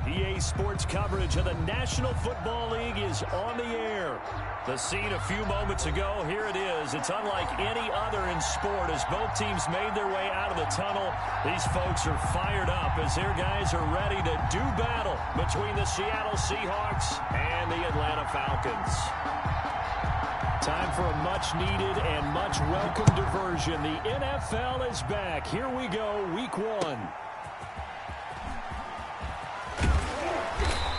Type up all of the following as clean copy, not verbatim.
EA Sports coverage of the National Football League is on the air. The scene a few moments ago, here it is. It's unlike any other in sport as both teams made their way out of the tunnel. These folks are fired up as their guys are ready to do battle between the Seattle Seahawks and the Atlanta Falcons. Time for a much-needed and much-welcome diversion. The NFL is back. Here we go, Week 1.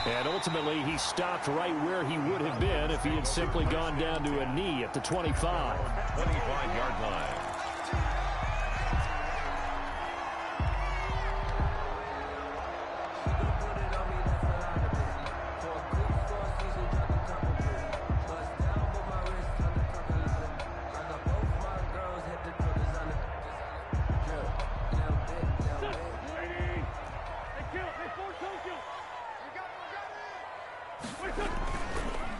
And ultimately, he stopped right where he would have been if he had simply gone down to a knee at the 25. 25-yard line.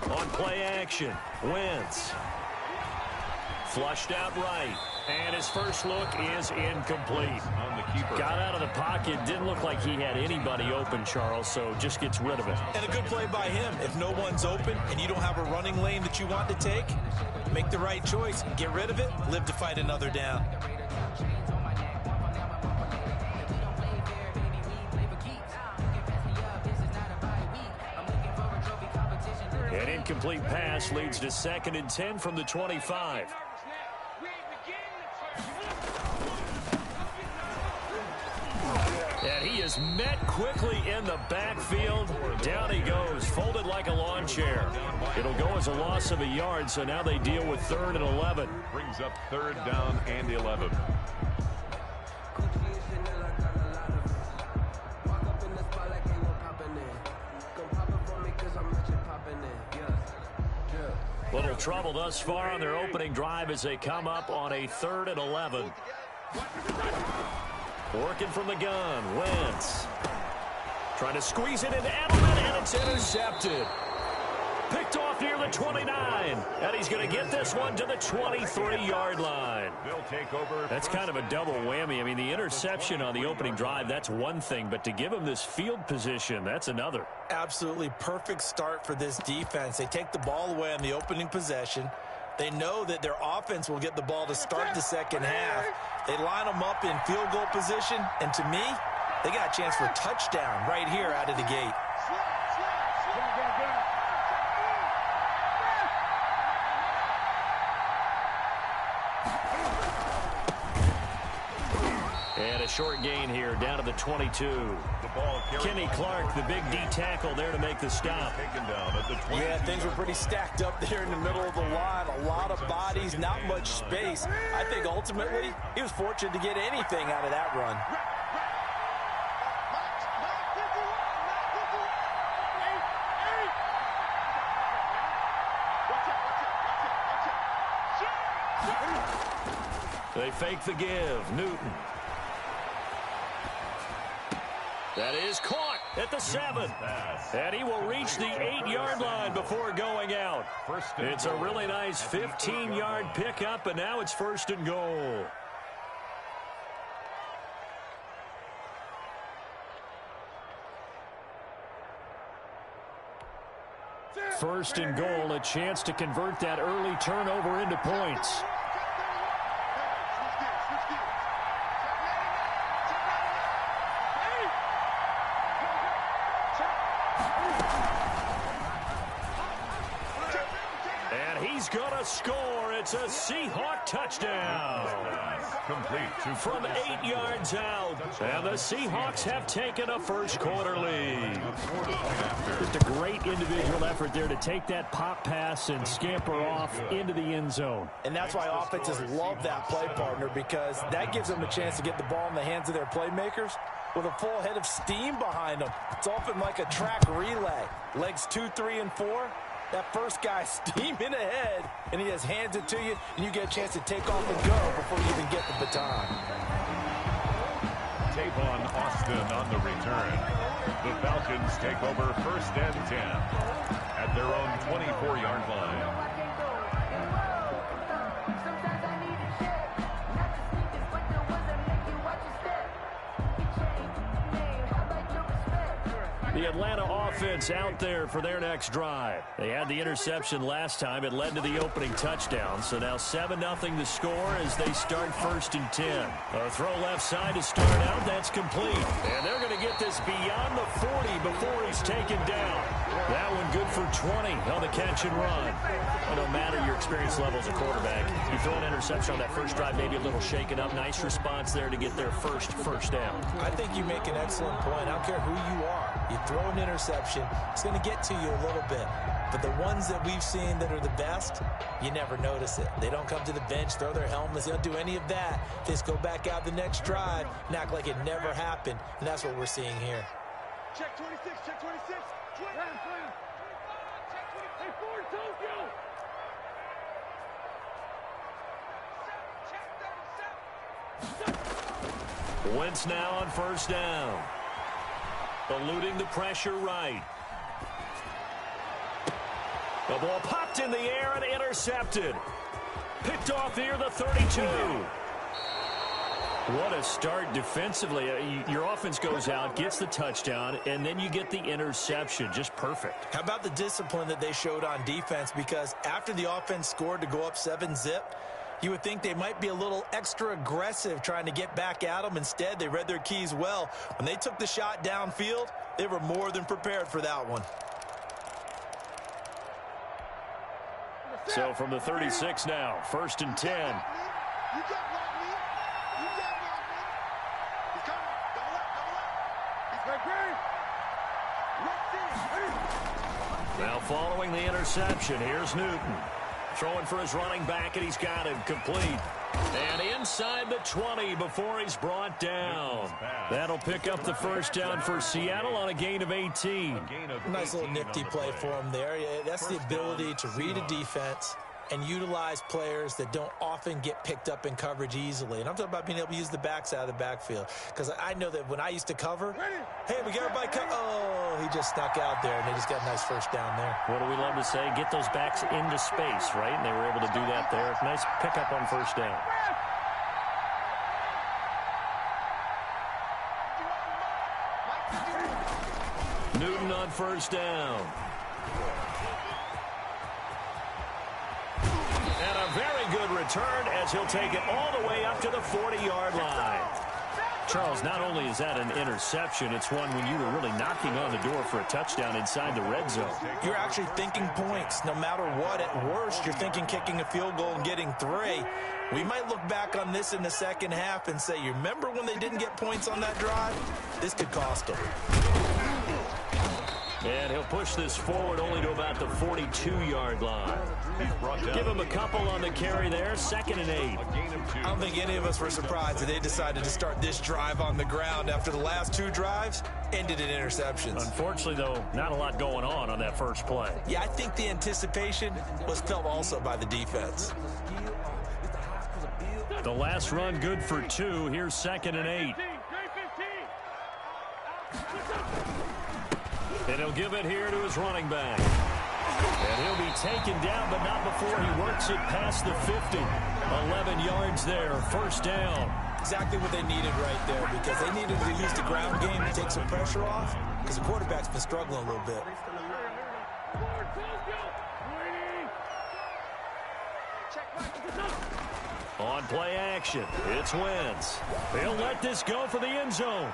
On play action, Wentz. Flushed out right. And his first look is incomplete. On the keeper. Got out of the pocket. Didn't look like he had anybody open, Charles, so just gets rid of it. And a good play by him. If no one's open and you don't have a running lane that you want to take, make the right choice. Get rid of it. Live to fight another down. An incomplete pass leads to 2nd and 10 from the 25. And he is met quickly in the backfield. Down he goes, folded like a lawn chair. It'll go as a loss of a yard, so now they deal with 3rd and 11. Brings up 3rd down and 11. Little trouble thus far on their opening drive as they come up on a 3rd and 11. Working from the gun, Wentz. Trying to squeeze it into Edelman, and it's intercepted. Picked off near the 29, and he's going to get this one to the 23-yard line. They'll take over. That's kind of a double whammy. I mean, the interception on the opening drive, that's one thing, but to give him this field position, that's another. Absolutely perfect start for this defense. They take the ball away on the opening possession. They know that their offense will get the ball to start the second half. They line them up in field goal position, and to me, they got a chance for a touchdown right here out of the gate. And a short gain here down to the 22. The ball Kenny Clark, the big D tackle there to make the stop. Taken down at the 20. Yeah, things were pretty stacked up there in the middle of the line. A lot of bodies, not much space. I think ultimately he was fortunate to get anything out of that run. They fake the give. Newton. That is caught at the 7. And he will reach the 8-yard line before going out. It's a really nice 15-yard pickup, and now it's 1st and goal. First and goal, a chance to convert that early turnover into points. Gonna score. It's a Seahawk touchdown. Complete from 8 yards out. And the Seahawks have taken a first quarter lead. Just a great individual effort there to take that pop pass and scamper off into the end zone. And that's why offenses love that play, partner, because that gives them a chance to get the ball in the hands of their playmakers with a full head of steam behind them. It's often like a track relay. Legs 2, 3, and 4. That first guy steaming ahead, and he just hands it to you, and you get a chance to take off and go before you even get the baton. Tavon Austin on the return. The Falcons take over 1st and 10 at their own 24-yard line. The Atlanta offense out there for their next drive. They had the interception last time. It led to the opening touchdown. So now 7-0 the score as they start 1st and 10. A throw left side to start out. That's complete. And they're going to get this beyond the 40 before he's taken down. That one good for 20 on the catch and run. Well, no matter your experience level as a quarterback, you throw an interception on that first drive, maybe a little shaken up. Nice response there to get their first down. I think you make an excellent point. I don't care who you are. You throw an interception, it's going to get to you a little bit. But the ones that we've seen that are the best, you never notice it. They don't come to the bench, throw their helmets. They don't do any of that. They just go back out the next drive and act like it never happened. And that's what we're seeing here. Check 26, check 26. Hey, Ford, Tokyo. Wentz now on 1st down. Eluding the pressure right. The ball popped in the air and intercepted. Picked off near the 32. What a start defensively. Your offense goes out, gets the touchdown, and then you get the interception. Just perfect. How about the discipline that they showed on defense? Because after the offense scored to go up 7-0, you would think they might be a little extra aggressive trying to get back at them. Instead, they read their keys well. When they took the shot downfield, they were more than prepared for that one. So from the 36 now, 1st and 10. Now following the interception, here's Newton. Throwing for his running back, and he's got him complete. And inside the 20 before he's brought down. That'll pick up the 1st down for Seattle on a gain of 18. Nice little nifty play for him there. That's the ability to read a defense and utilize players that don't often get picked up in coverage easily. And I'm talking about being able to use the backside of the backfield. Because I know that when I used to cover, hey, we got everybody oh, he just snuck out there, and they just got a nice 1st down there. What do we love to say? Get those backs into space, right? And they were able to do that there. Nice pickup on 1st down. Newton on 1st down. And a very good return as he'll take it all the way up to the 40-yard line. Charles, not only is that an interception, it's one when you were really knocking on the door for a touchdown inside the red zone. You're actually thinking points. No matter what, at worst, you're thinking kicking a field goal and getting 3. We might look back on this in the second half and say, you remember when they didn't get points on that drive? This could cost them. And he'll push this forward only to about the 42-yard line. Give him a couple on the carry there. 2nd and 8. I don't think any of us were surprised that they decided to start this drive on the ground after the last 2 drives ended in interceptions. Unfortunately, though, not a lot going on that first play. Yeah, I think the anticipation was felt also by the defense. The last run good for 2. Here's 2nd and 8. And he'll give it here to his running back. And he'll be taken down, but not before he works it past the 50. 11 yards there, 1st down. Exactly what they needed right there, because they needed to use the ground game to take some pressure off, because the quarterback's been struggling a little bit. On play action, it's Wentz. They'll let this go for the end zone.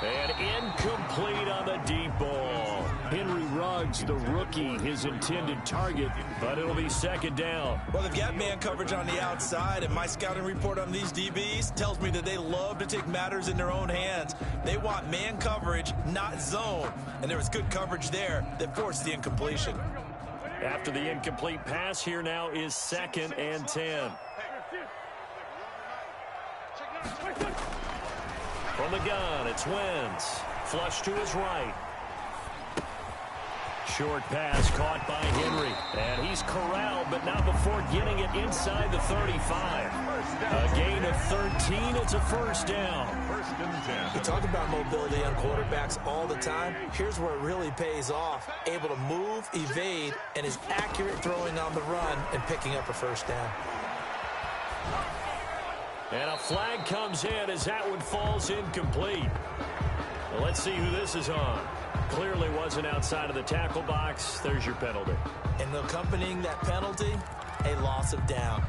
And incomplete on the deep ball. Henry Ruggs, the rookie, his intended target, but it'll be 2nd down. Well, they've got man coverage on the outside, and my scouting report on these DBs tells me that they love to take matters in their own hands. They want man coverage, not zone. And there was good coverage there that forced the incompletion. After the incomplete pass, here now is 2nd and 10. From the gun, it's Wentz. Flush to his right. Short pass caught by Henry. And he's corralled, but not before getting it inside the 35. A gain of 13. It's a 1st down. 1st and 10. We talk about mobility on quarterbacks all the time. Here's where it really pays off. Able to move, evade, and is accurate throwing on the run and picking up a 1st down. And a flag comes in as that one falls incomplete. Well, let's see who this is on. Clearly wasn't outside of the tackle box. There's your penalty. And accompanying that penalty, a loss of down.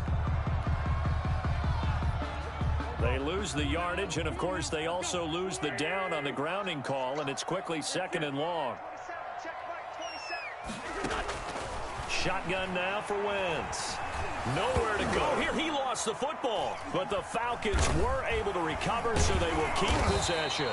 They lose the yardage, and, of course, they also lose the down on the grounding call, and it's quickly 2nd and long. Shotgun now for Wentz. Nowhere to go. Here he lost the football, but the Falcons were able to recover, so they will keep possession.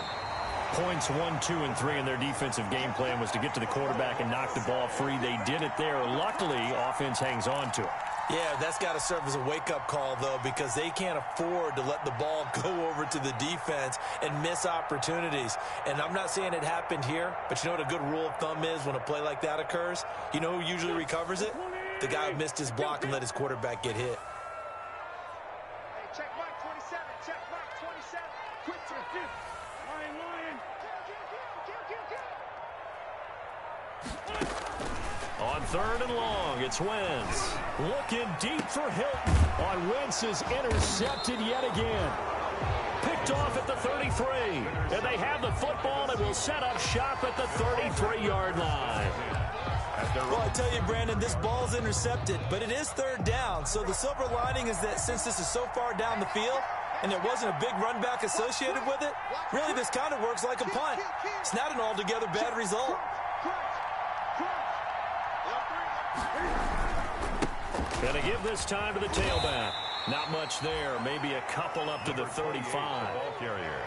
Points 1, 2, and 3 in their defensive game plan was to get to the quarterback and knock the ball free. They did it there. Luckily, offense hangs on to it. Yeah, that's got to serve as a wake-up call, though, because they can't afford to let the ball go over to the defense and miss opportunities. And I'm not saying it happened here, but you know what a good rule of thumb is when a play like that occurs? You know who usually recovers it? The guy who missed his block and let his quarterback get hit. Check mark 27. Check mark 27. Quick to Lion. On 3rd and long, it's Wentz. Looking deep for Hilton. On Wentz is intercepted yet again. Picked off at the 33. And they have the football and will set up shop at the 33-yard line. Well, I tell you, Brandon, this ball's intercepted, but it is 3rd down. So the silver lining is that since this is so far down the field and there wasn't a big run back associated with it, really this kind of works like a punt. It's not an altogether bad result. Gonna give this time to the tailback. Not much there. Maybe a couple up to the 35. Ball carrier.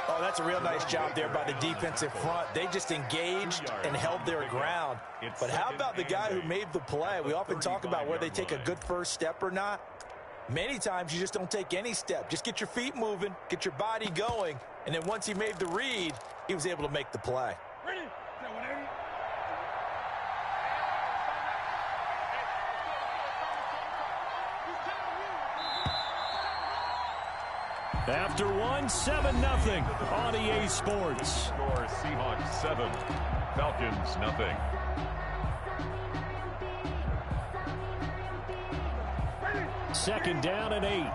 Oh, that's a real nice job there by the defensive front. They just engaged and held their ground. But how about the guy who made the play? We often talk about whether they take a good first step or not. Many times you just don't take any step. Just get your feet moving, get your body going, and then once he made the read, he was able to make the play. Ready? After 1, 7-0 on EA Sports. Score Seahawks 7, Falcons nothing. Second down and 8. Second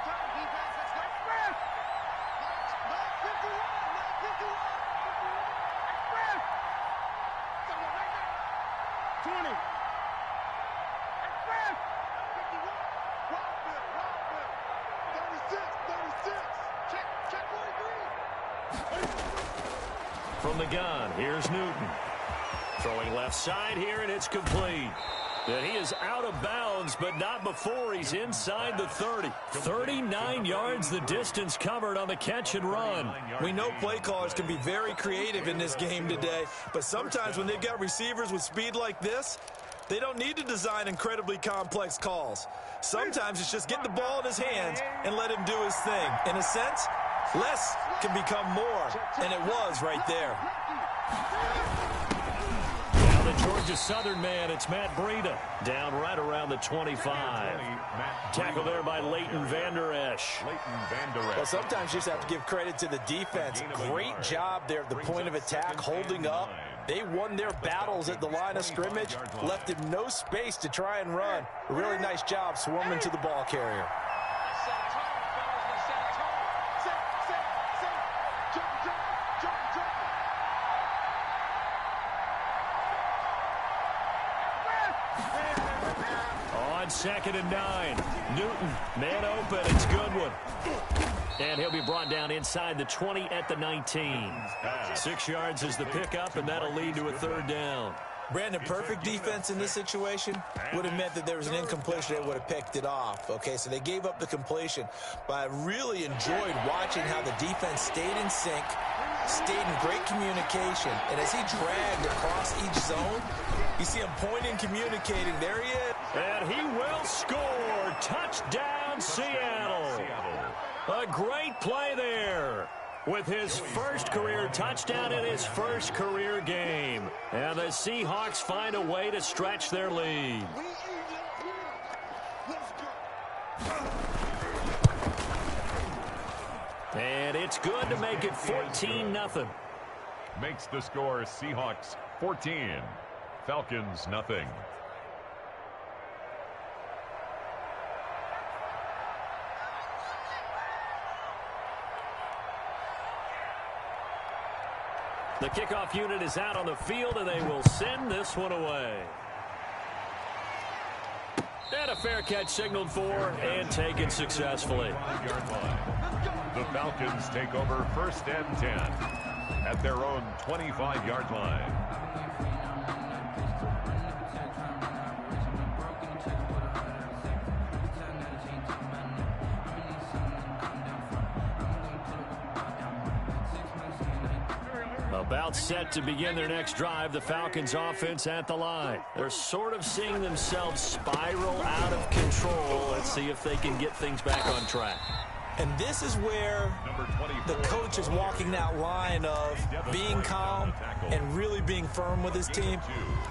time defense. Let's go. Express. 20. Express. 51. Rockville. 36. Check 43. From the gun, here's Newton. Throwing left side here, and it's complete. And he is out of bounds, but not before he's inside the 30. 39 yards the distance covered on the catch and run. We know play callers can be very creative in this game today, but sometimes when they've got receivers with speed like this, they don't need to design incredibly complex calls. Sometimes it's just get the ball in his hands and let him do his thing. In a sense, less can become more, and it was right there. The Georgia Southern man, it's Matt Breida, down right around the 25. Tackle there by Leighton Vander Esch. Well, sometimes you just have to give credit to the defense. Great job there at the point of attack, holding up. They won their battles at the line of scrimmage, left him no space to try and run. A really nice job swarming to the ball carrier. On 2nd and 9. Newton, man open. It's Goodwin. And he'll be brought down inside the 20 at the 19. 6 yards is the pickup, and that'll lead to a 3rd down. Brandon, perfect defense in this situation would have meant that there was an incompletion that would have picked it off. Okay, so they gave up the completion. But I really enjoyed watching how the defense stayed in sync, stayed in great communication. And as he dragged across each zone, you see him pointing, communicating. There he is. And he will score. Touchdown, Seattle. A great play there with his first career touchdown in his first career game. And the Seahawks find a way to stretch their lead. And it's good to make it 14-0. Makes the score Seahawks 14, Falcons nothing. The kickoff unit is out on the field, and they will send this one away. And a fair catch signaled for and taken successfully. The Falcons take over 1st and 10 at their own 25-yard line. About set to begin their next drive, the Falcons offense at the line. They're sort of seeing themselves spiral out of control. Let's see if they can get things back on track. And this is where the coach is walking that line of being calm and really being firm with his team.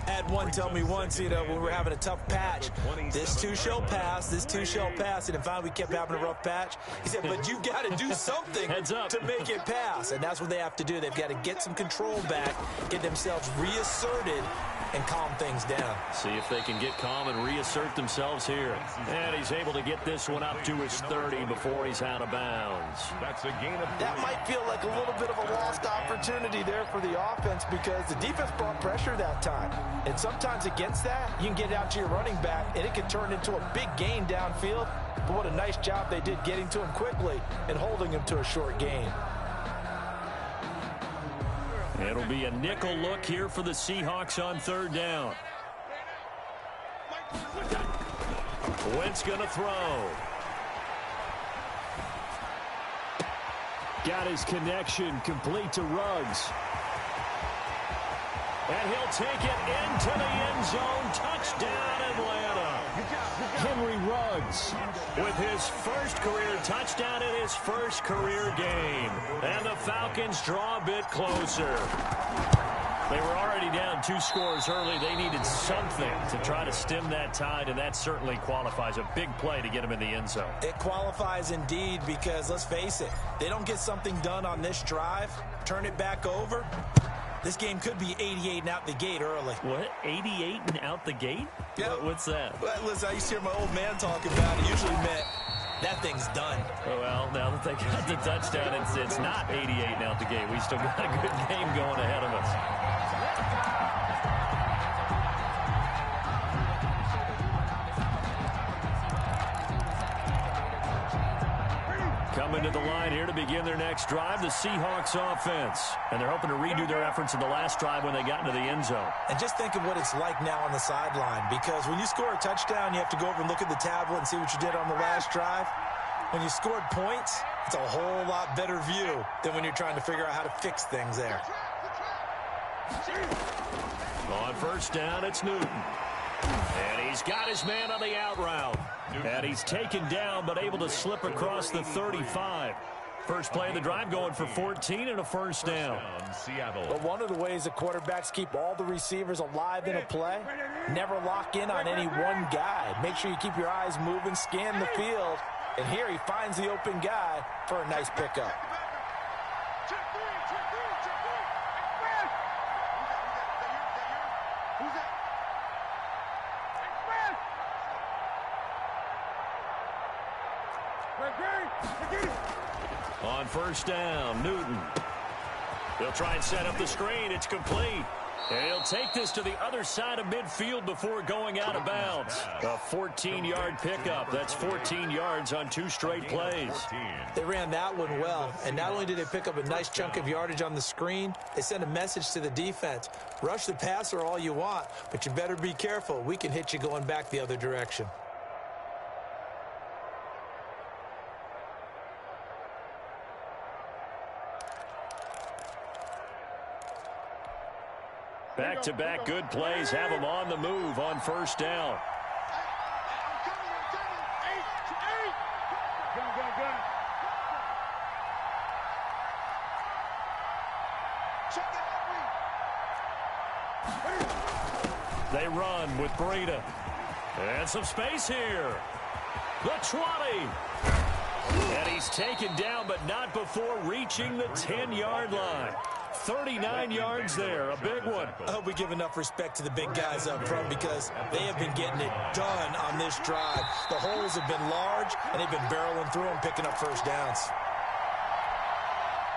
I had one tell me once, when we were having a tough patch, this too shall pass, this too shall pass. And finally we kept having a rough patch. He said, but you've got to do something to make it pass. And that's what they have to do. They've got to get some control back, get themselves reasserted, and calm things down. See if they can get calm and reassert themselves here. And he's able to get this one up to his 30 before he's out of bounds. That's a gain of 3. That might feel like a little bit of a lost opportunity there for the offense because the defense brought pressure that time. And sometimes against that, you can get it out to your running back, and it can turn into a big gain downfield. But what a nice job they did getting to him quickly and holding him to a short gain. It'll be a nickel look here for the Seahawks on 3rd down. Wentz going to throw. Got his connection complete to Ruggs. And he'll take it into the end zone. Touchdown, Atlanta. Henry Ruggs with his first career touchdown in his first career game. And the Falcons draw a bit closer. They were already down 2 scores early. They needed something to try to stem that tide, and that certainly qualifies. A big play to get them in the end zone. It qualifies indeed because, let's face it, they don't get something done on this drive, turn it back over, this game could be 88 and out the gate early. What? 88 and out the gate? Yeah. What's that? Well, listen, I used to hear my old man talk about it. Usually meant that thing's done. Oh, well, now that they got the touchdown, it's not 88 and out the gate. We still got a good game going ahead of us. Coming to the line here to begin their next drive, the Seahawks offense. And they're hoping to redo their efforts in the last drive when they got into the end zone. And just think of what it's like now on the sideline, because when you score a touchdown, you have to go over and look at the tablet and see what you did on the last drive. When you scored points, it's a whole lot better view than when you're trying to figure out how to fix things there. On 1st down, it's Newton. And he's got his man on the out route. And he's taken down, but able to slip across the 35. First play of the drive going for 14 and a 1st down. But one of the ways the quarterbacks keep all the receivers alive in a play, never lock in on any one guy. Make sure you keep your eyes moving, scan the field. And here he finds the open guy for a nice pickup. On 1st down, Newton. They'll try and set up the screen. It's complete. And he'll take this to the other side of midfield before going out of bounds. A 14-yard pickup. That's 14 yards on 2 straight plays. They ran that one well. And not only did they pick up a nice chunk of yardage on the screen, they sent a message to the defense. Rush the passer all you want, but you better be careful. We can hit you going back the other direction. Back-to-back good plays have them on the move on 1st down. They run with Breida. And some space here. The 20. And he's taken down, but not before reaching the 10-yard line. 39 yards there, a big one. I hope we give enough respect to the big guys up front because they have been getting it done on this drive. The holes have been large, and they've been barreling through them, picking up 1st downs.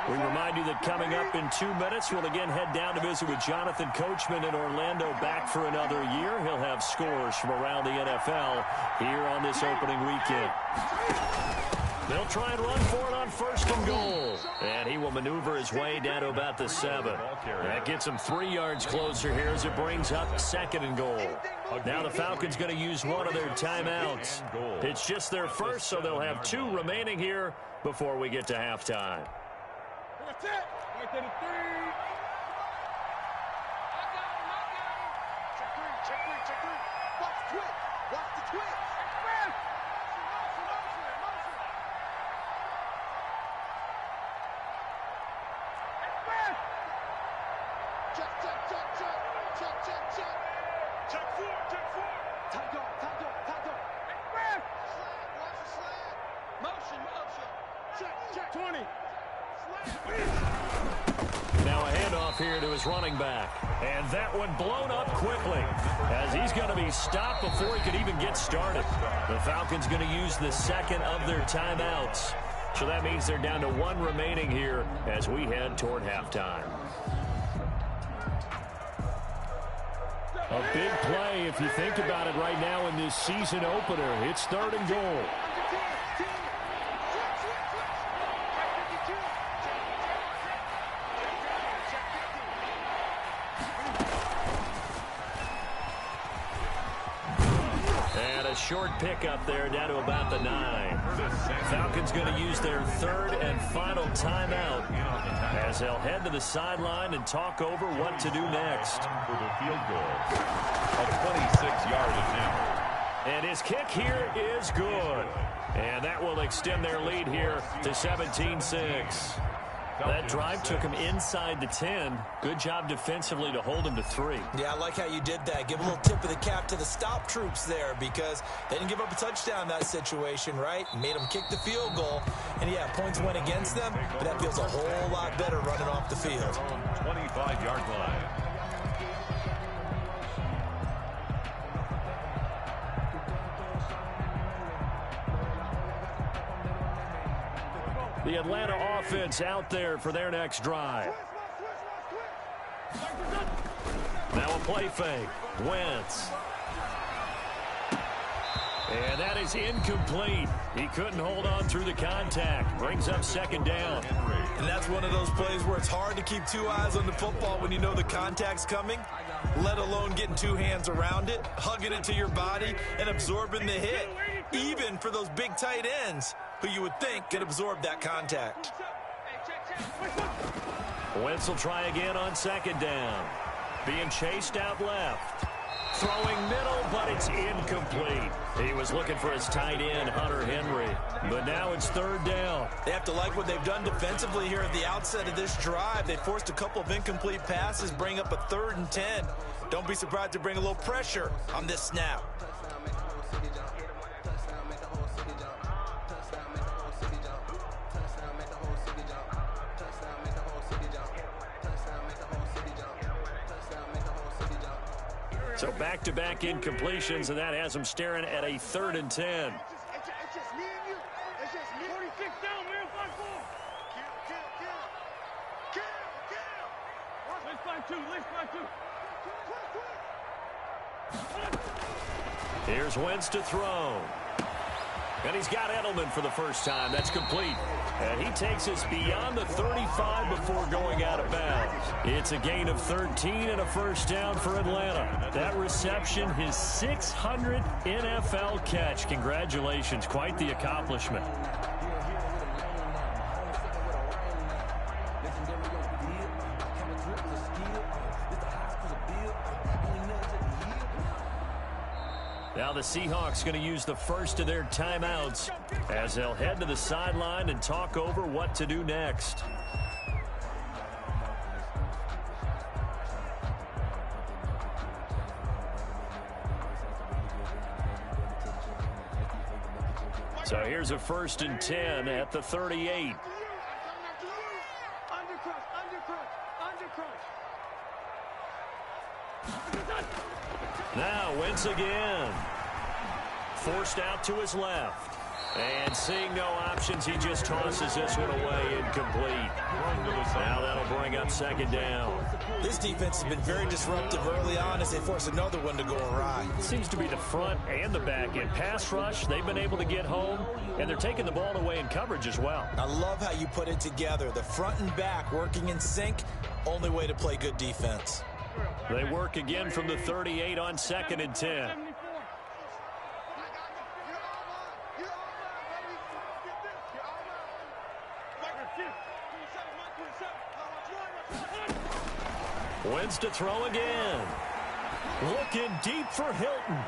We remind you that coming up in 2 minutes, we'll again head down to visit with Jonathan Coachman in Orlando, back for another year. He'll have scores from around the NFL here on this opening weekend. They'll try and run for it on 1st and goal. And he will maneuver his way down to about the 7. That gets him 3 yards closer here as it brings up 2nd and goal. Now the Falcons going to use one of their timeouts. It's just their first, so they'll have 2 remaining here before we get to halftime. That's it. Right there to 3. Check 3. Watch the twitch. Watch the twitch. Check 4. Top dog. Express. Watch the slab. Motion. Check 20. Now a handoff here to his running back. And that one blown up quickly as he's going to be stopped before he could even get started. The Falcons going to use the 2nd of their timeouts. So that means they're down to 1 remaining here as we head toward halftime. A big play if you think about it right now in this season opener. It's 3rd and goal. And a short pickup there down to about the 9. Falcons going to use their 3rd and final timeout as they'll head to the sideline and talk over what to do next. For the field goal, a 26-yard attempt. And his kick here is good. And that will extend their lead here to 17-6. That drive took him inside the 10. Good job defensively to hold him to 3. Yeah, I like how you did that. Give a little tip of the cap to the stop troops there because they didn't give up a touchdown in that situation, right? Made them kick the field goal. And, yeah, points went against them, but that feels a whole lot better running off the field. 25-yard line. The Atlanta offense out there for their next drive. Now a play fake. Wentz. And that is incomplete. He couldn't hold on through the contact. Brings up 2nd down. And that's one of those plays where it's hard to keep 2 eyes on the football when you know the contact's coming, let alone getting 2 hands around it, hugging it to your body, and absorbing the hit, even for those big tight ends who you would think could absorb that contact. Wentz will try again on 2nd down. Being chased out left. Throwing middle, but it's incomplete. He was looking for his tight end, Hunter Henry. But now it's 3rd down. They have to like what they've done defensively here at the outset of this drive. They forced a couple of incomplete passes, bring up a 3rd and 10. Don't be surprised to bring a little pressure on this snap. So back-to-back incompletions, and that has him staring at a 3rd and 10. It's just me and you. It's just me. 46 down, man. 5-4. Kill. Let's 5-2. Here's Wentz to throw. And he's got Edelman for the first time. That's complete. And he takes us beyond the 35 before going out of bounds. It's a gain of 13 and a 1st down for Atlanta. That reception, his 600th NFL catch. Congratulations. Quite the accomplishment. Now the Seahawks going to use the first of their timeouts as they'll head to the sideline and talk over what to do next. So here's a 1st and 10 at the 38. Now Wentz again. Forced out to his left. And seeing no options, he just tosses this one away incomplete. Now that'll bring up second down. This defense has been very disruptive early on as they force another one to go awry. It seems to be the front and the back end. Pass rush, they've been able to get home, and they're taking the ball away in coverage as well. I love how you put it together. The front and back working in sync, only way to play good defense. They work again from the 38 on 2nd and 10. Wins to throw again. Looking deep for Hilton.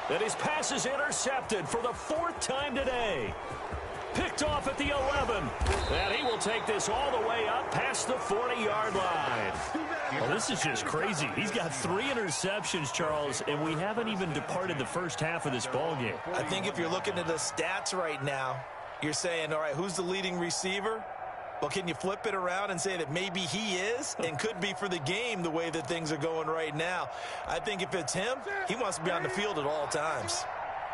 And his pass is intercepted for the 4th time today. Picked off at the 11. And he will take this all the way up past the 40-yard line. Well, this is just crazy. He's got 3 interceptions, Charles, and we haven't even departed the first half of this ballgame. I think if you're looking at the stats right now, you're saying, all right, who's the leading receiver? Well, can you flip it around and say that maybe he is and could be for the game the way that things are going right now? I think if it's him, he wants to be on the field at all times.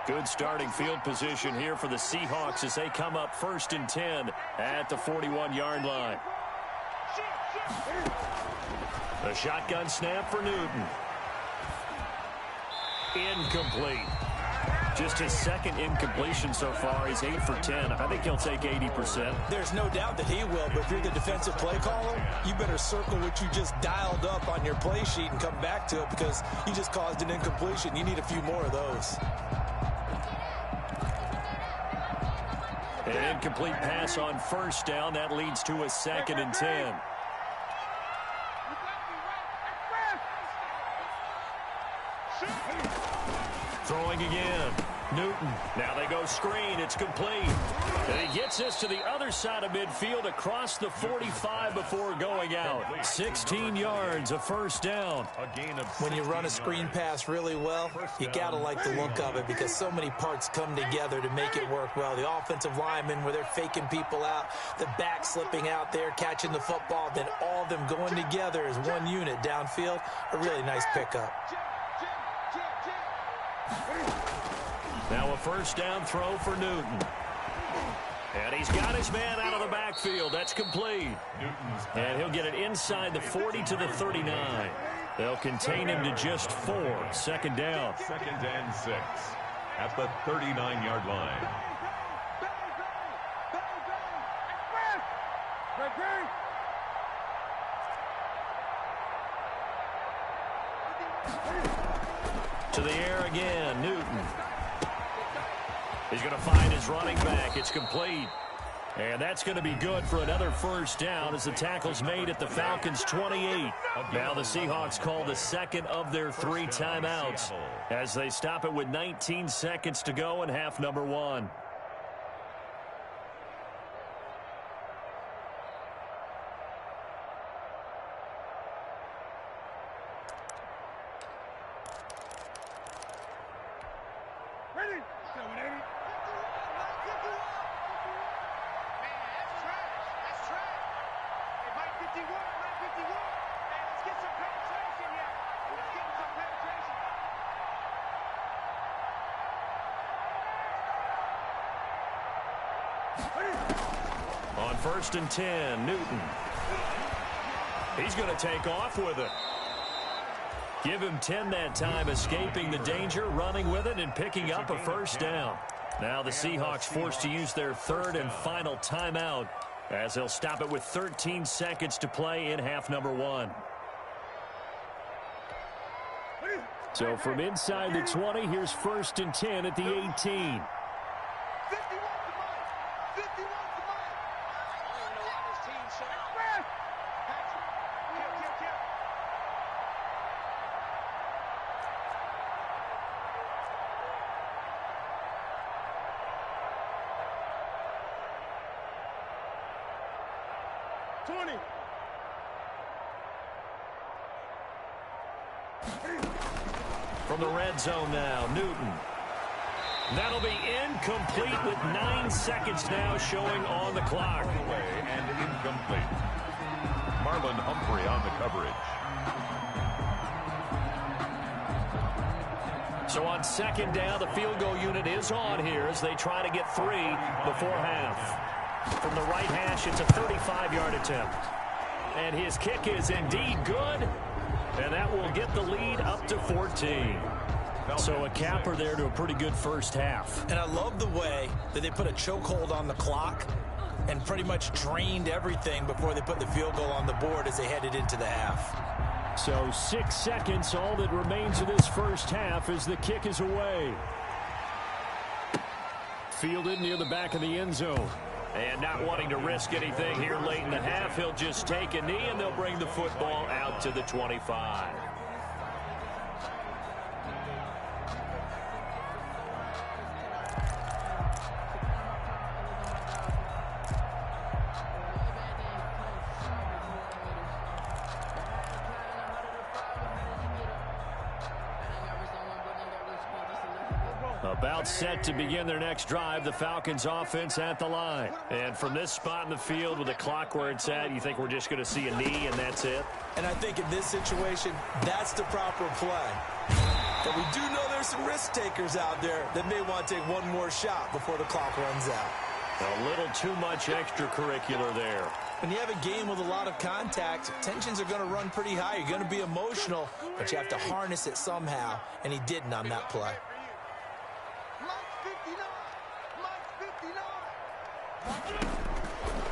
Good starting field position here for the Seahawks as they come up 1st and 10 at the 41-yard line. A shotgun snap for Newton. Incomplete. Just his 2nd incompletion so far. He's 8 for 10. I think he'll take 80%. There's no doubt that he will, but if you're the defensive play caller, you better circle what you just dialed up on your play sheet and come back to it because you just caused an incompletion. You need a few more of those. An incomplete pass on 1st down. That leads to a 2nd and 10. Throwing again. Newton. Now they go screen. It's complete. And he gets this to the other side of midfield across the 45 before going out. 16 yards, a 1st down. When you run a screen pass really well, you got to like the look of it because so many parts come together to make it work well. The offensive linemen where they're faking people out, the back slipping out there, catching the football, then all of them going together as one unit downfield. A really nice pickup. Now a 1st down throw for Newton. And he's got his man out of the backfield. That's complete. And he'll get it inside the 40 to the 39. They'll contain him to just 4. 2nd down. 2nd and 6 at the 39-yard line. To the air again, Newton. He's going to find his running back. It's complete. And that's going to be good for another 1st down as the tackle's made at the Falcons' 28. Now the Seahawks call the 2nd of their 3 timeouts as they stop it with 19 seconds to go in half number 1. On 1st and 10, Newton. He's going to take off with it. Give him 10 that time, escaping the danger, running with it, and picking up a 1st down. Now the Seahawks forced to use their 3rd and final timeout as they'll stop it with 13 seconds to play in half number 1. So from inside the 20, here's 1st and 10 at the 18. From the red zone now, Newton. That'll be incomplete with 9 seconds now showing on the clock. And incomplete. Marlon Humphrey on the coverage. So on second down, the field goal unit is on here as they try to get 3 before half. From the right hash, it's a 35-yard attempt. And his kick is indeed good, and that will get the lead up to 14. So a capper there to a pretty good first half. And I love the way that they put a chokehold on the clock and pretty much drained everything before they put the field goal on the board as they headed into the half. So 6 seconds, all that remains of this first half as the kick is away. Fielded near the back of the end zone. And not wanting to risk anything here late in the half, he'll just take a knee and they'll bring the football out to the 25. About set to begin their next drive, the Falcons offense at the line. And from this spot in the field with the clock where it's at, you think we're just going to see a knee and that's it? And I think in this situation, that's the proper play. But we do know there's some risk takers out there that may want to take one more shot before the clock runs out. A little too much extracurricular there. When you have a game with a lot of contact, tensions are going to run pretty high. You're going to be emotional, but you have to harness it somehow, and he didn't on that play.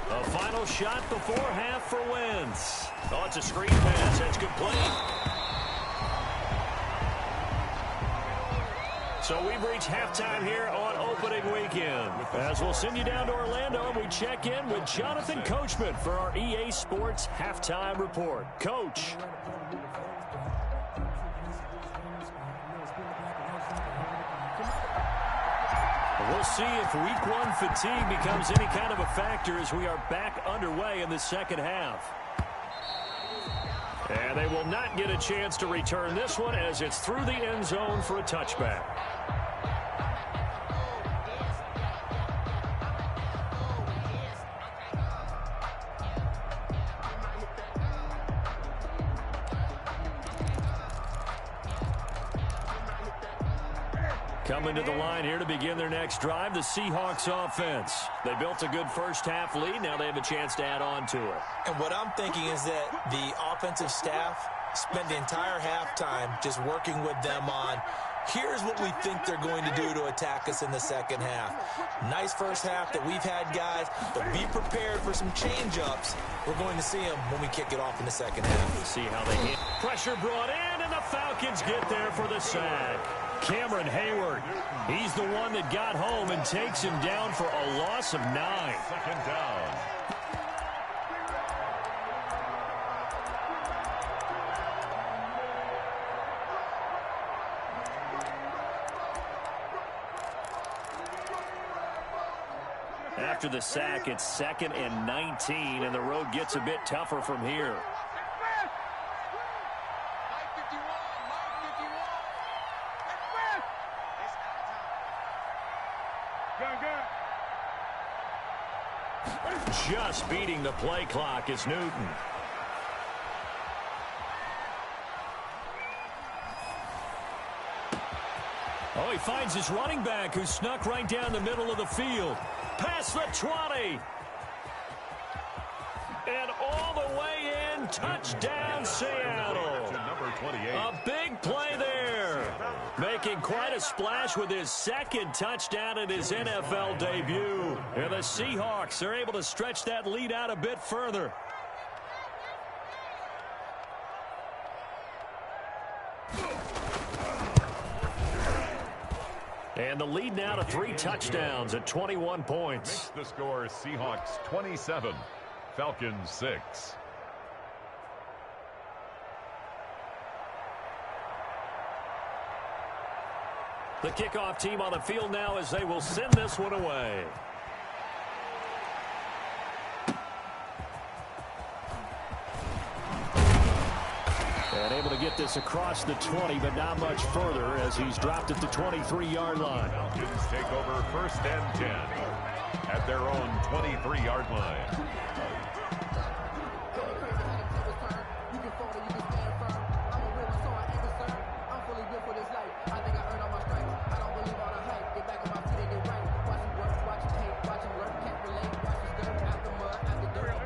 A final shot before half for Wentz. Oh, it's a screen pass. That's complete. So we've reached halftime here on opening weekend. As we'll send you down to Orlando, and we check in with Jonathan Coachman for our EA Sports Halftime Report. Coach. We'll see if week 1 fatigue becomes any kind of a factor as we are back underway in the second half. And they will not get a chance to return this one as it's through the end zone for a touchback. Coming to the line here to begin their next drive, the Seahawks offense. They built a good first half lead. Now they have a chance to add on to it. And what I'm thinking is that the offensive staff spent the entire halftime just working with them on, here's what we think they're going to do to attack us in the second half. Nice first half that we've had, guys, but be prepared for some change-ups. We're going to see them when we kick it off in the second half. We'll see how they hit. Pressure brought in, and the Falcons get there for the sack. Cameron Hayward, he's the one that got home and takes him down for a loss of 9. Second down. After the sack, it's 2nd and 19, and the road gets a bit tougher from here. Just beating the play clock is Newton. Oh, he finds his running back who snuck right down the middle of the field. Past the 20. And all the way in. Touchdown, Seattle. Number 28. A big play there. Making quite a splash with his 2nd touchdown in his NFL debut. And the Seahawks are able to stretch that lead out a bit further. And the lead now to 3 touchdowns at 21 points. Makes the score Seahawks 27, Falcons 6. The kickoff team on the field now as they will send this one away. And able to get this across the 20, but not much further as he's dropped at the 23-yard line. Falcons take over 1st and 10 at their own 23-yard line.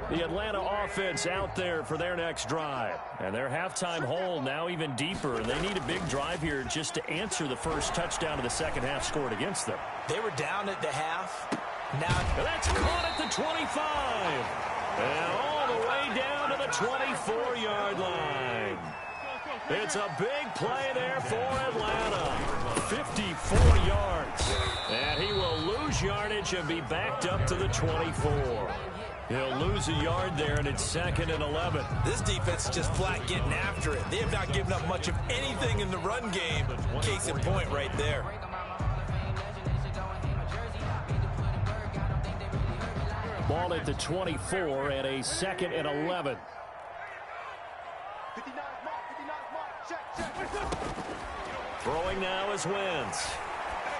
The Atlanta offense out there for their next drive. And their halftime hole now even deeper. And they need a big drive here just to answer the first touchdown of the second half scored against them. They were down at the half. Now that's caught at the 25. And all the way down to the 24-yard line. It's a big play there for Atlanta. 54 yards. And he will lose yardage and be backed up to the 24. He'll lose a yard there, and it's 2nd and 11. This defense is just flat getting after it. They have not given up much of anything in the run game. Case in point right there. Ball at the 24 and a 2nd and 11. Throwing now is Wentz.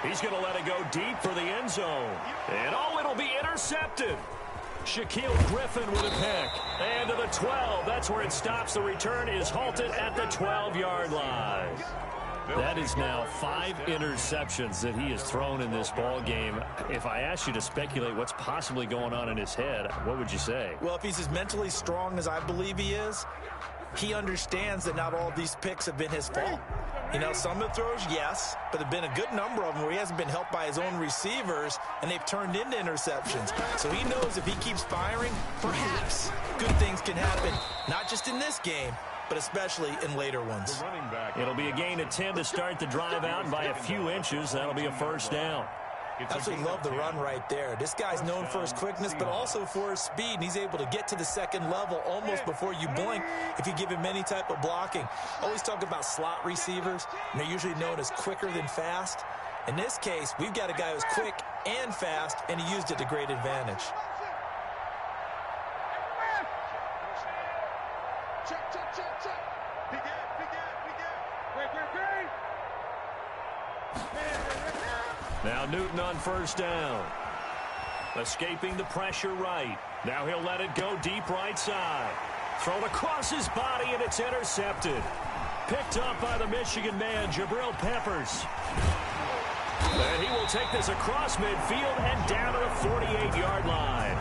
He's going to let it go deep for the end zone. And it'll be intercepted. Shaquille Griffin with a pick. And to the 12. That's where it stops. The return is halted at the 12-yard line. That is now 5 interceptions that he has thrown in this ball game. If I asked you to speculate what's possibly going on in his head, what would you say? Well, if he's as mentally strong as I believe he is, he understands that not all of these picks have been his fault. You know, some of the throws, yes, but there have been a good number of them where he hasn't been helped by his own receivers, and they've turned into interceptions. So he knows if he keeps firing, perhaps good things can happen, not just in this game, but especially in later ones. It'll be a gain of 10 to start the drive out, and by a few inches, that'll be a first down. Absolutely love the run right there. This guy's known for his quickness, but also for his speed, and he's able to get to the second level almost before you blink if you give him any type of blocking. Always talk about slot receivers, and they're usually known as quicker than fast. In this case, we've got a guy who's quick and fast, and he used it to great advantage. Now Newton on first down. Escaping the pressure right. Now he'll let it go deep right side. Thrown across his body, and it's intercepted. Picked up by the Michigan man, Jabril Peppers. And he will take this across midfield and down to the 48-yard line.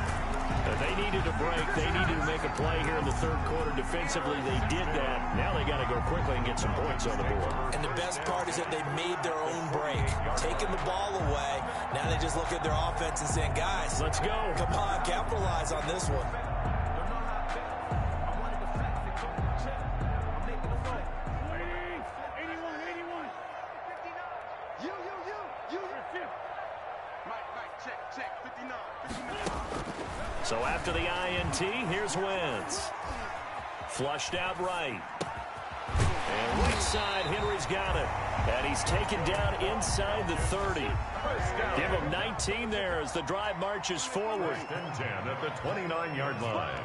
They needed a break. They needed to make a play here in the third quarter defensively. They did that. Now they got to go quickly and get some points on the board. And the best part is that they made their own break. Taking the ball away. Now they just look at their offense and saying, guys, let's go. Come on, capitalize on this one. So after the INT, here's Wentz. Flushed out right. And right side, Henry's got it. And he's taken down inside the 30. Give him 19 there as the drive marches forward. 1st and 10 at the 29-yard line.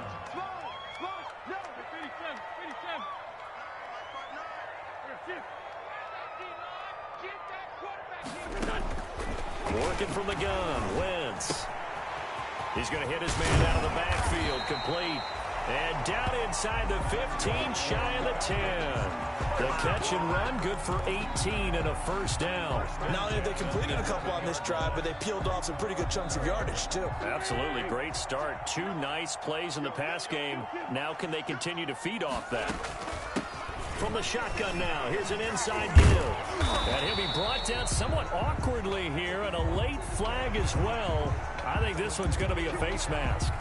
Working from the gun, Wentz. He's going to hit his man out of the backfield, complete. And down inside the 15, shy of the 10. The catch and run, good for 18 and a first down. Not only have they completed a couple on this drive, but they peeled off some pretty good chunks of yardage, too. Absolutely, great start. 2 nice plays in the pass game. Now can they continue to feed off that? From the shotgun now, here's an inside deal. And he'll be brought down somewhat awkwardly here, and a late flag as well. I think this one's going to be a face mask.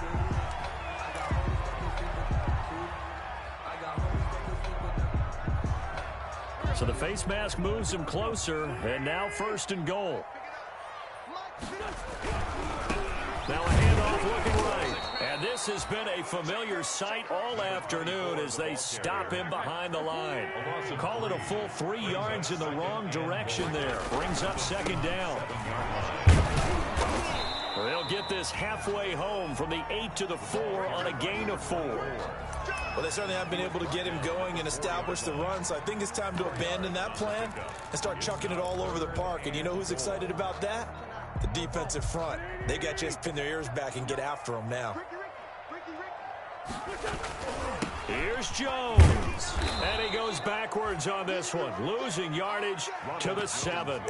So the face mask moves him closer, and now 1st and goal. Now a handoff looking right. And this has been a familiar sight all afternoon as they stop him behind the line. Call it a full 3 yards in the wrong direction there. Brings up 2nd down. They'll get this halfway home from the 8 to the 4 on a gain of 4. Well, they certainly have been able to get him going and establish the run, so I think it's time to abandon that plan and start chucking it all over the park. And you know who's excited about that? The defensive front. They got to just pin their ears back and get after him now. Here's Jones. And he goes backwards on this one, losing yardage to the 7.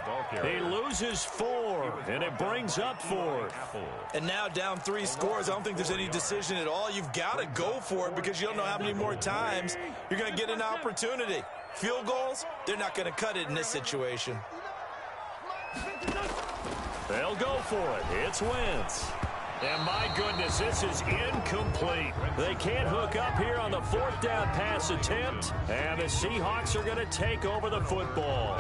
He loses 4, and it brings up 4th. And now down 3 scores. I don't think there's any decision at all. You've got to go for it because you don't know how many more times you're going to get an opportunity. Field goals, they're not going to cut it in this situation. They'll go for it. It's Wentz. And my goodness, this is incomplete. They can't hook up here on the 4th down pass attempt. And the Seahawks are going to take over the football.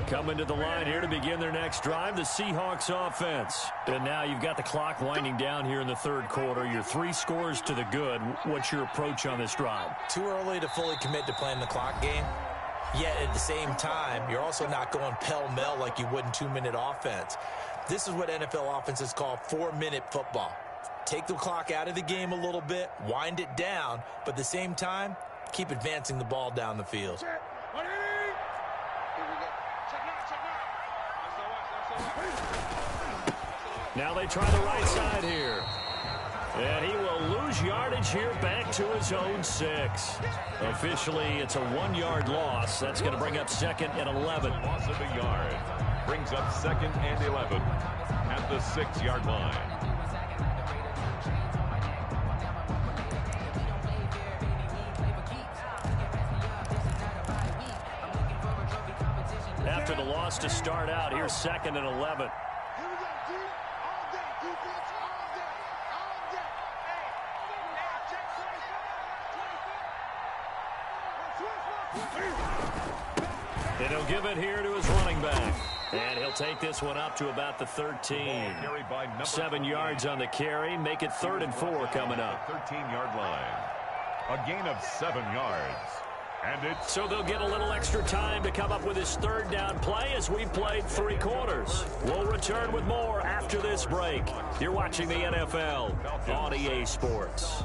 Coming to the line here to begin their next drive, the Seahawks offense. And now you've got the clock winding down here in the 3rd quarter. You're 3 scores to the good. What's your approach on this drive? Too early to fully commit to playing the clock game. Yet at the same time, you're also not going pell-mell like you would in 2-minute offense. This is what NFL offenses call 4-minute football. Take the clock out of the game a little bit, wind it down, but at the same time, keep advancing the ball down the field. Now they try the right side here. And he will lose yardage here back to his own 6. Officially, it's a 1-yard loss. That's going to bring up 2nd and 11. Loss of a yard. Brings up 2nd and 11 at the 6-yard line. After the loss to start out, here's 2nd and 11. And he'll give it here to his running back. And he'll take this one up to about the 13. 7 yards on the carry. Make it 3rd and 4 coming up. 13-yard line. A gain of 7 yards. And it's so they'll get a little extra time to come up with his 3rd down play as we played 3 quarters. We'll return with more after this break. You're watching the NFL on EA Sports.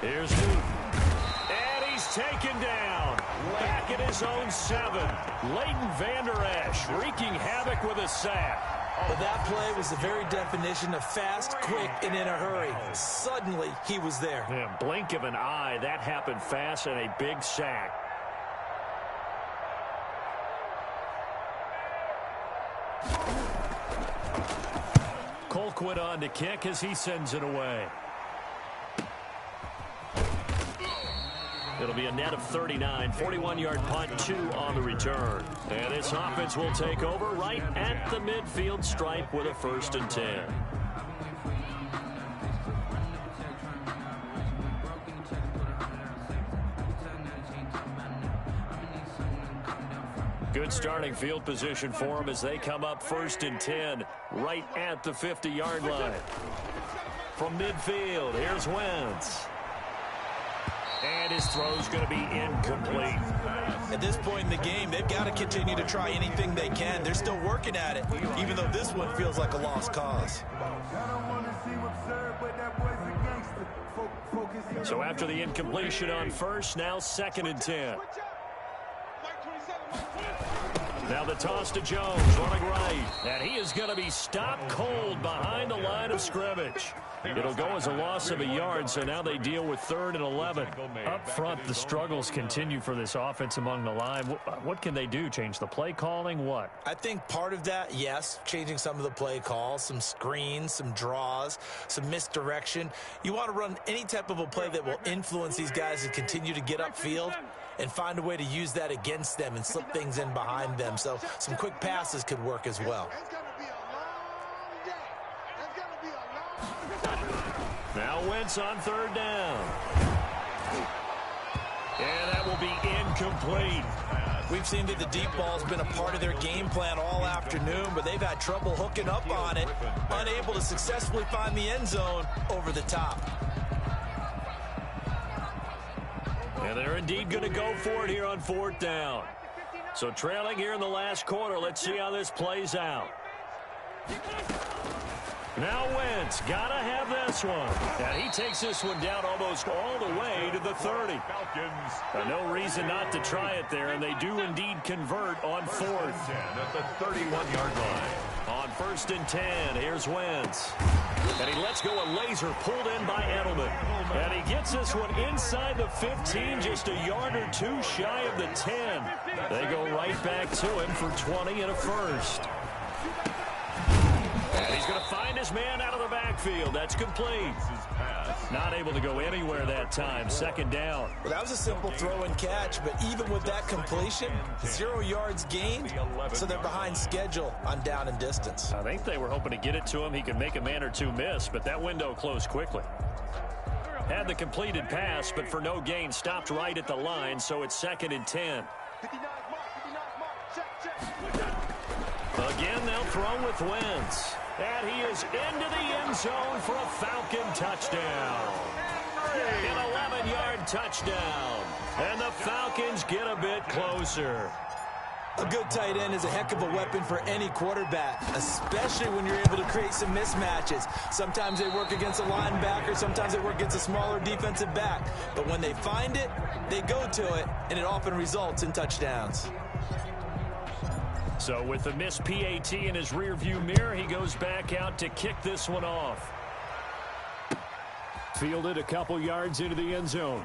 Here's Newton. And he's taken down. Back at his own 7. Leighton Vander Esch wreaking havoc with a sack. But that play was the very definition of fast, quick, and in a hurry. Suddenly, he was there. Yeah, blink of an eye. That happened fast and a big sack. Colquitt on to kick as he sends it away. It'll be a net of 39, 41-yard punt, 2 on the return. And this offense will take over right at the midfield stripe with a 1st and 10. Good starting field position for them as they come up 1st and 10 right at the 50-yard line. From midfield, here's Wentz. And his throw's going to be incomplete. At this point in the game, they've got to continue to try anything they can. They're still working at it, even though this one feels like a lost cause. So after the incompletion on 1st, now 2nd and 10. Now the toss to Jones, running right. And he is going to be stopped cold behind the line of scrimmage. It'll go as a loss of a yard, so now they deal with 3rd and 11. Up front, the struggles continue for this offense among the line. What can they do? Change the play calling? What? I think part of that, yes, changing some of the play calls, some screens, some draws, some misdirection. You want to run any type of a play that will influence these guys to continue to get upfield and find a way to use that against them and slip things in behind them. So some quick passes could work as well. Now Wentz on 3rd down. And that will be incomplete. We've seen that the deep ball's been a part of their game plan all afternoon, but they've had trouble hooking up on it, unable to successfully find the end zone over the top. And they're indeed going to go for it here on 4th down. So trailing here in the last quarter. Let's see how this plays out. Now Wentz, gotta have this one. And he takes this one down almost all the way to the 30. No reason not to try it there, and they do indeed convert on 4th. At the 31-yard line. On 1st and 10, here's Wentz. And he lets go a laser pulled in by Edelman. And he gets this one inside the 15, just a yard or two shy of the 10. They go right back to him for 20 and a first. And he's going to find his man out of the backfield. That's complete. Not able to go anywhere that time. 2nd down. Well, that was a simple throw and catch, but even with that completion, 0 yards gained, so they're behind schedule on down and distance. I think they were hoping to get it to him. He could make a man or two miss, but that window closed quickly. Had the completed pass, but for no gain, stopped right at the line, so it's 2nd and 10. Again, they'll throw with Wentz. And he is into the end zone for a Falcon touchdown. An 11-yard touchdown. And the Falcons get a bit closer. A good tight end is a heck of a weapon for any quarterback, especially when you're able to create some mismatches. Sometimes they work against a linebacker, sometimes they work against a smaller defensive back. But when they find it, they go to it, and it often results in touchdowns. So with the missed PAT in his rearview mirror, he goes back out to kick this one off. Fielded a couple yards into the end zone.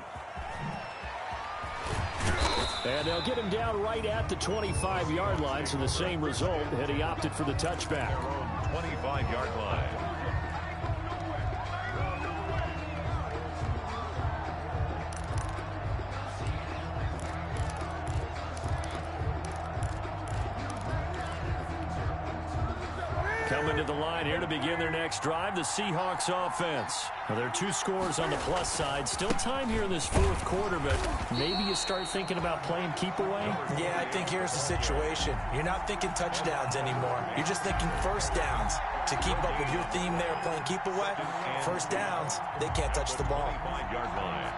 And they'll get him down right at the 25-yard line, so the same result, and he opted for the touchback. 25-yard line. Coming to the line here to begin their next drive, the Seahawks offense. Now, there are 2 scores on the plus side. Still time here in this 4th quarter, but maybe you start thinking about playing keep away? Yeah, I think here's the situation. You're not thinking touchdowns anymore. You're just thinking first downs. To keep up with your theme there, playing keep away, first downs, they can't touch the ball. 25-yard line.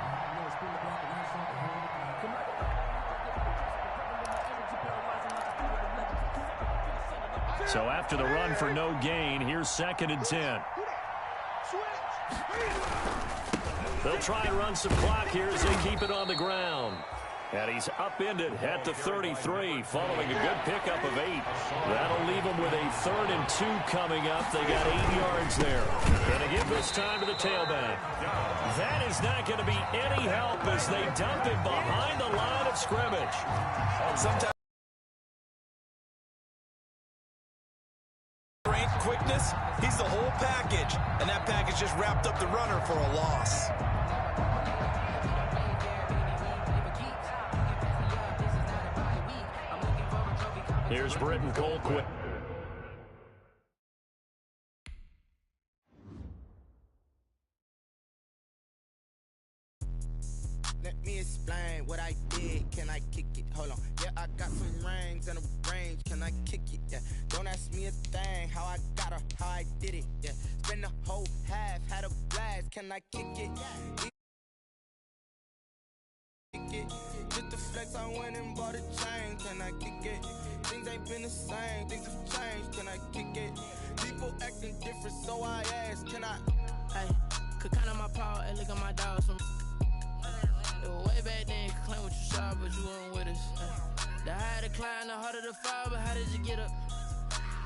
So after the run for no gain, here's 2nd and 10. They'll try and run some clock here as they keep it on the ground. And he's upended at the 33, following a good pickup of 8. That'll leave them with a 3rd and 2 coming up. They got 8 yards there. Going to give this time to the tailback. That is not going to be any help as they dump it behind the line of scrimmage. Sometimes quickness, he's the whole package, and that package just wrapped up the runner for a loss. Here's Britton Colquitt. Let me explain what I did. Can I kick it? Hold on. Yeah, I got some rings and a range. Can I kick it? Yeah. Don't ask me a thing. How I got her, how I did it. Yeah. Spend the whole half, had a blast. Can I kick it? Just the flex, I went and bought a chain. Can I kick it? Things ain't been the same. Things have changed. Can I kick it? People acting different, so I asked. Can I? Hey, could count on my power and look at my dogs from. Way back then, you could claim what you saw, but you weren't with us. The higher the climb, the harder the fall, but how did you get up?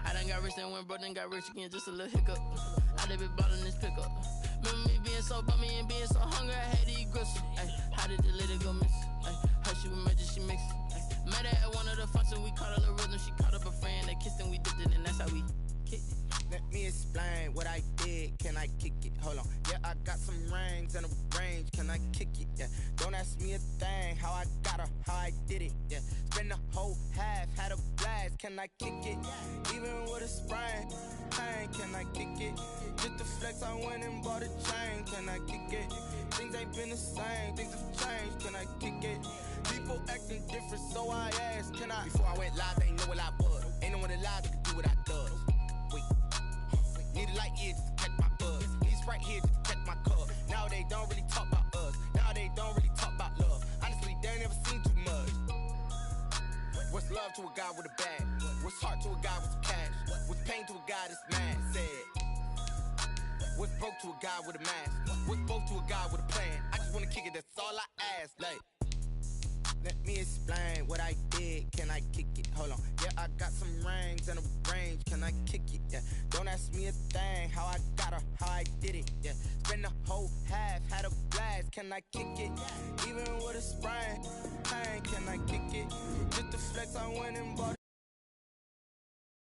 I done got rich, then went broke, then got rich again, just a little hiccup. I done been ballin' this pickup. Remember me being so bummy and being so hungry, I had to eat gristle. How did the lady go miss? Her she was magic, she mixed. Met her at one of the functions, we caught a little rhythm, she caught up a friend, they kissed and we dipped it, and that's how we. kick it. Let me explain what I did. Can I kick it? Hold on. Yeah, I got some rings and a range. Can I kick it? Yeah. Don't ask me a thing. How I got her, how I did it. Yeah. Spend the whole half, had a blast. Can I kick it? Even with a sprain, pain. Can I kick it? Just to flex, I went and bought a chain. Can I kick it? Things ain't been the same. Things have changed. Can I kick it? People acting different, so I asked. Can I? Before I went live, they ain't know what I was. Ain't no one alive that could do what I does. Wait. Need a light here just to catch my buzz. Need Sprite here just to catch my cup. Now they don't really talk about us. Now they don't really talk about love. Honestly, they ain't never seen too much. What's love to a guy with a bag? What's heart to a guy with some cash? What's pain to a guy that's mad? Said. What's broke to a guy with a mask? What's both to a guy with a plan? I just wanna kick it, that's all I ask. Like, let me explain what I did. Can I kick it? Hold on. Yeah, I got some rings and a range. Can I kick it? Yeah. Don't ask me a thing. How I got her, how I did it. Yeah. Spend the whole half, had a blast. Can I kick it? Even with a sprain, pain. Can I kick it? Just to flex, I went and bought